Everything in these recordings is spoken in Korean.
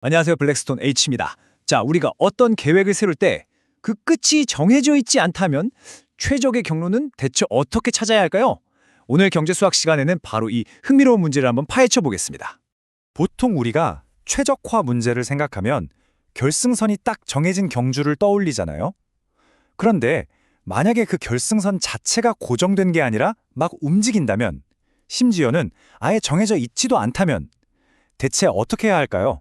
안녕하세요. 블랙스톤 H입니다. 자, 우리가 어떤 계획을 세울 때 그 끝이 정해져 있지 않다면 최적의 경로는 대체 어떻게 찾아야 할까요? 오늘 경제수학 시간에는 바로 이 흥미로운 문제를 한번 파헤쳐 보겠습니다. 보통 우리가 최적화 문제를 생각하면 결승선이 딱 정해진 경주를 떠올리잖아요. 그런데 만약에 그 결승선 자체가 고정된 게 아니라 막 움직인다면, 심지어는 아예 정해져 있지도 않다면 대체 어떻게 해야 할까요?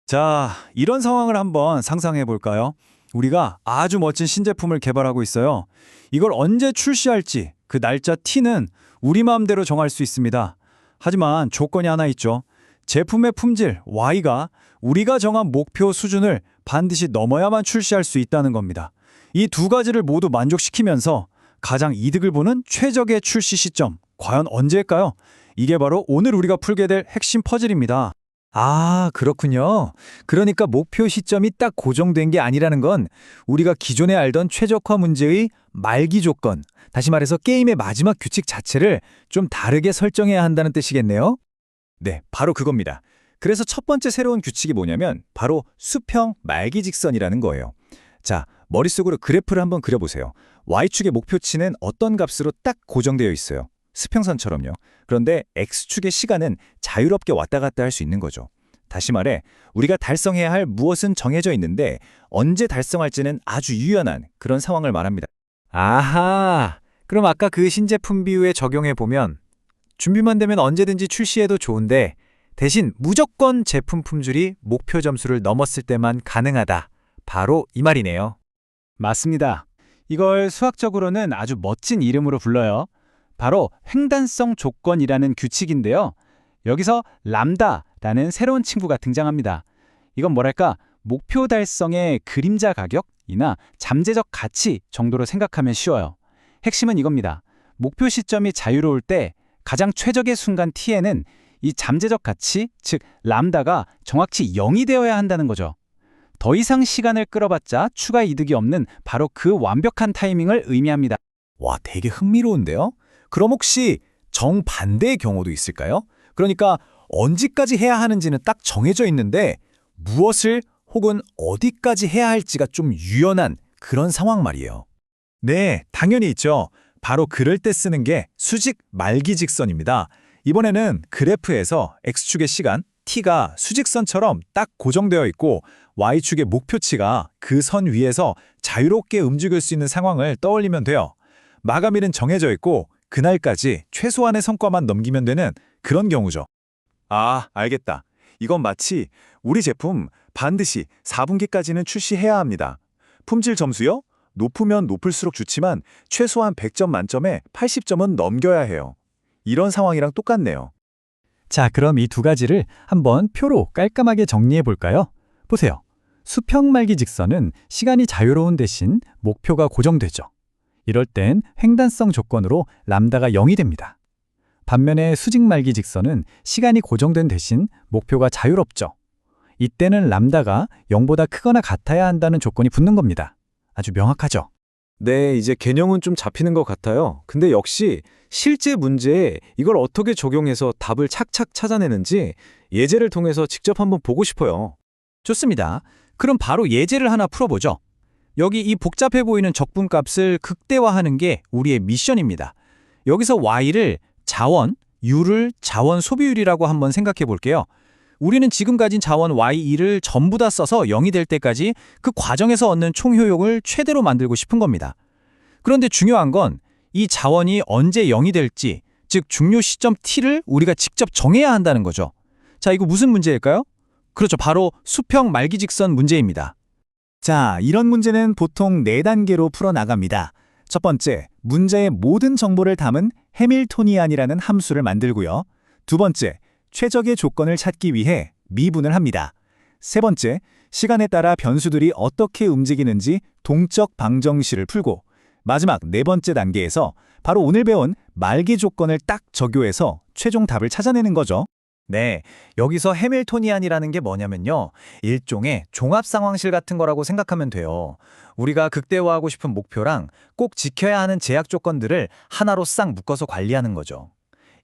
자, 이런 상황을 한번 상상해 볼까요? 우리가 아주 멋진 신제품을 개발하고 있어요. 이걸 언제 출시할지 그 날짜 T는 우리 마음대로 정할 수 있습니다. 하지만 조건이 하나 있죠. 제품의 품질 Y가 우리가 정한 목표 수준을 반드시 넘어야만 출시할 수 있다는 겁니다. 이 두 가지를 모두 만족시키면서 가장 이득을 보는 최적의 출시 시점, 과연 언제일까요? 이게 바로 오늘 우리가 풀게 될 핵심 퍼즐입니다. 아, 그렇군요. 그러니까 목표 시점이 딱 고정된 게 아니라는 건 우리가 기존에 알던 최적화 문제의 말기 조건, 다시 말해서 게임의 마지막 규칙 자체를 좀 다르게 설정해야 한다는 뜻이겠네요? 네, 바로 그겁니다. 그래서 첫 번째 새로운 규칙이 뭐냐면 바로 수평 말기 직선이라는 거예요. 자, 머릿속으로 그래프를 한번 그려보세요. Y축의 목표치는 어떤 값으로 딱 고정되어 있어요. 수평선처럼요. 그런데 X축의 시간은 자유롭게 왔다 갔다 할 수 있는 거죠. 다시 말해 우리가 달성해야 할 무엇은 정해져 있는데 언제 달성할지는 아주 유연한 그런 상황을 말합니다. 아하, 그럼 아까 그 신제품 비유에 적용해보면 준비만 되면 언제든지 출시해도 좋은데 대신 무조건 제품 품질이 목표 점수를 넘었을 때만 가능하다. 바로 이 말이네요. 맞습니다. 이걸 수학적으로는 아주 멋진 이름으로 불러요. 바로 횡단성 조건이라는 규칙인데요. 여기서 람다라는 새로운 친구가 등장합니다. 이건 뭐랄까 목표 달성의 그림자 가격이나 잠재적 가치 정도로 생각하면 쉬워요. 핵심은 이겁니다. 목표 시점이 자유로울 때 가장 최적의 순간 t에는 이 잠재적 가치, 즉 람다가 정확히 0이 되어야 한다는 거죠. 더 이상 시간을 끌어봤자 추가 이득이 없는 바로 그 완벽한 타이밍을 의미합니다. 와, 되게 흥미로운데요? 그럼 혹시 정반대의 경우도 있을까요? 그러니까 언제까지 해야 하는지는 딱 정해져 있는데 무엇을 혹은 어디까지 해야 할지가 좀 유연한 그런 상황 말이에요. 네, 당연히 있죠. 바로 그럴 때 쓰는 게 수직 말기 직선입니다. 이번에는 그래프에서 X축의 시간, T가 수직선처럼 딱 고정되어 있고 Y축의 목표치가 그 선 위에서 자유롭게 움직일 수 있는 상황을 떠올리면 돼요. 마감일은 정해져 있고 그날까지 최소한의 성과만 넘기면 되는 그런 경우죠. 아, 알겠다. 이건 마치 우리 제품 반드시 4분기까지는 출시해야 합니다. 품질 점수요? 높으면 높을수록 좋지만 최소한 100점 만점에 80점은 넘겨야 해요. 이런 상황이랑 똑같네요. 자, 그럼 이 두 가지를 한번 표로 깔끔하게 정리해 볼까요? 보세요. 수평 말기 직선은 시간이 자유로운 대신 목표가 고정되죠. 이럴 땐 횡단성 조건으로 람다가 0이 됩니다. 반면에 수직 말기 직선은 시간이 고정된 대신 목표가 자유롭죠. 이때는 람다가 0보다 크거나 같아야 한다는 조건이 붙는 겁니다. 아주 명확하죠? 네, 이제 개념은 좀 잡히는 것 같아요. 근데 역시 실제 문제에 이걸 어떻게 적용해서 답을 착착 찾아내는지 예제를 통해서 직접 한번 보고 싶어요. 좋습니다. 그럼 바로 예제를 하나 풀어보죠. 여기 이 복잡해 보이는 적분값을 극대화하는 게 우리의 미션입니다. 여기서 Y를 자원, U를 자원 소비율이라고 한번 생각해 볼게요. 우리는 지금 가진 자원 Y2를 전부 다 써서 0이 될 때까지 그 과정에서 얻는 총효용을 최대로 만들고 싶은 겁니다. 그런데 중요한 건 이 자원이 언제 0이 될지, 즉 중요 시점 T를 우리가 직접 정해야 한다는 거죠. 자, 이거 무슨 문제일까요? 그렇죠. 바로 수평 말기 직선 문제입니다. 자, 이런 문제는 보통 4단계로 풀어나갑니다. 첫 번째, 문제의 모든 정보를 담은 해밀토니안이라는 함수를 만들고요. 두 번째, 최적의 조건을 찾기 위해 미분을 합니다. 세 번째, 시간에 따라 변수들이 어떻게 움직이는지 동적 방정식을 풀고 마지막 네 번째 단계에서 바로 오늘 배운 말기 조건을 딱 적용해서 최종 답을 찾아내는 거죠. 네, 여기서 해밀토니안이라는 게 뭐냐면요. 일종의 종합상황실 같은 거라고 생각하면 돼요. 우리가 극대화하고 싶은 목표랑 꼭 지켜야 하는 제약 조건들을 하나로 싹 묶어서 관리하는 거죠.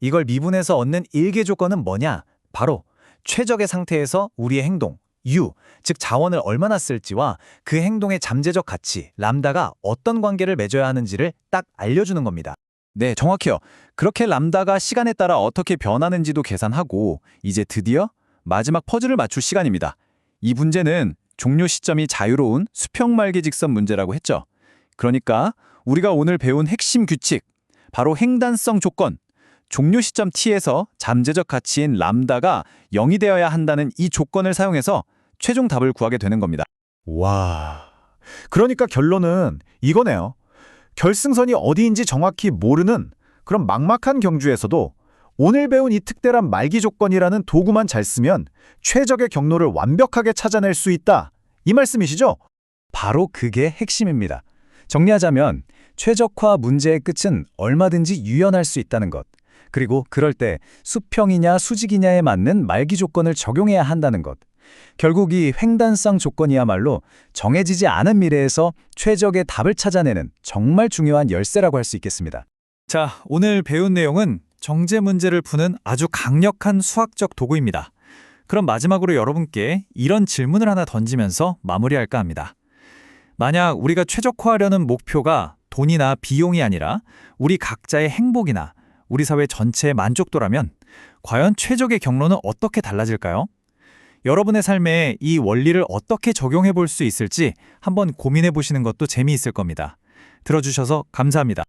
이걸 미분해서 얻는 일개 조건은 뭐냐? 바로 최적의 상태에서 우리의 행동, U, 즉 자원을 얼마나 쓸지와 그 행동의 잠재적 가치, 람다가 어떤 관계를 맺어야 하는지를 딱 알려주는 겁니다. 네, 정확해요. 그렇게 람다가 시간에 따라 어떻게 변하는지도 계산하고 이제 드디어 마지막 퍼즐을 맞출 시간입니다. 이 문제는 종료 시점이 자유로운 수평 말기 직선 문제라고 했죠. 그러니까 우리가 오늘 배운 핵심 규칙, 바로 횡단성 조건, 종료 시점 t에서 잠재적 가치인 람다가 0이 되어야 한다는 이 조건을 사용해서 최종 답을 구하게 되는 겁니다. 와. 그러니까 결론은 이거네요. 결승선이 어디인지 정확히 모르는 그런 막막한 경주에서도 오늘 배운 이 특대란 말기 조건이라는 도구만 잘 쓰면 최적의 경로를 완벽하게 찾아낼 수 있다. 이 말씀이시죠? 바로 그게 핵심입니다. 정리하자면 최적화 문제의 끝은 얼마든지 유연할 수 있다는 것. 그리고 그럴 때 수평이냐 수직이냐에 맞는 말기 조건을 적용해야 한다는 것. 결국 이 횡단성 조건이야말로 정해지지 않은 미래에서 최적의 답을 찾아내는 정말 중요한 열쇠라고 할 수 있겠습니다. 자, 오늘 배운 내용은 정제 문제를 푸는 아주 강력한 수학적 도구입니다. 그럼 마지막으로 여러분께 이런 질문을 하나 던지면서 마무리할까 합니다. 만약 우리가 최적화하려는 목표가 돈이나 비용이 아니라 우리 각자의 행복이나 우리 사회 전체의 만족도라면 과연 최적의 경로는 어떻게 달라질까요? 여러분의 삶에 이 원리를 어떻게 적용해 볼 수 있을지 한번 고민해 보시는 것도 재미있을 겁니다. 들어주셔서 감사합니다.